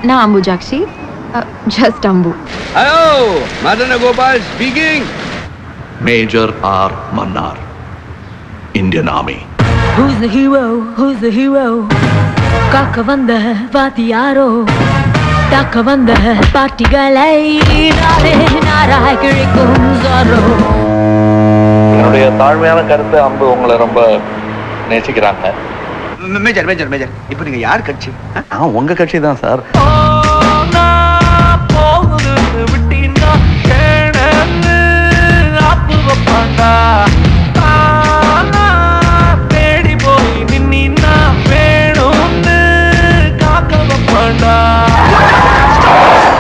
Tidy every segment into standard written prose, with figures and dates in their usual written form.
Na Ambujakshi, just Ambu. Hello, Madana Gopal speaking. Major R. Mannar, Indian Army. Who's the hero? Who's the hero? Kaka vanda vaatiyaro, taka vanda paartigalai naare naaraikirikkum zaro. என்னுடைய தாழ்மையான கருத்து அம்பு உங்களை ரொம்ப நேசிக்கிறாங்க. Major major major இப்போ நீங்க யார் கட்சி? உங்க கட்சி தான் சார்.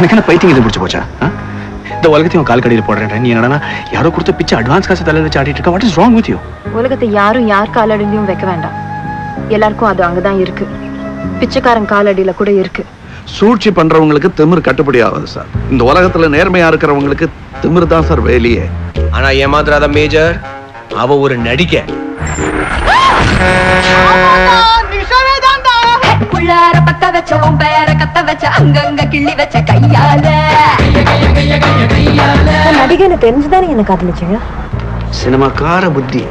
எனக்கு பைத்தியம் இது பிடிச்சு போச்சா? இந்த உலகத்தையும் கால் கடியில் போடுறேன். நீ என்னன்னா யாரோ கொடுத்த பிச்சை அட்வான்ஸ் காசு தலையில வச்சு ஆடிட்டு இருக்க. What is wrong with you? உலகத்தை யாரும் யார் காலடியிலும் வைக்க வேண்டாம். எல்லாருக்கும் அது அங்கதான் இருக்கு. பிச்சைக்காரன் காலடியில கூட இருக்கு. சூழ்ச்சி பண்றவங்களுக்கு திமிர் கட்டுப்படி ஆகாது சார். இந்த உலகத்துல நேர்மையா இருக்கிறவங்களுக்கு திமிர் தான் சார் வேலையே. ஆனா ஏமாத்துறாத மேஜர், அவ ஒரு நடிகை. உள்ளார பத்த வச்ச பேர கத்த வச்ச அங்கங்க கிள்ளி வச்ச கையால நடிகைன்னு தெரிஞ்சுதான் நீங்க என்ன காதலிச்சீங்க? சினிமாக்கார புத்தி.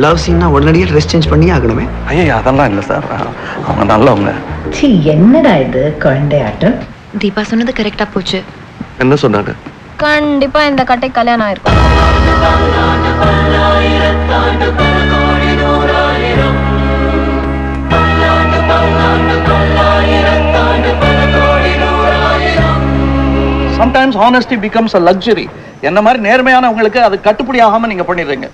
லவ் சீன்னா உடனடியே ட்ரெஸ் சேஞ்ச் பண்ணி ஆகணுமே. ஐயா அதெல்லாம் இல்லை சார். அவங்க நல்லவங்க. என்னடா இது குழந்தையாட்டம்? தீபா சொன்னது கரெக்டா போச்சு. என்ன சொன்னாங்க? கண்டிப்பா இந்த கட்டை கல்யாணம் ஆயிருக்கும். Sometimes honesty becomes a luxury. என்ன மாதிரி நேர்மையானவங்களுக்கு அது கட்டுப்படி ஆகாம நீங்க பண்ணிடுறீங்க.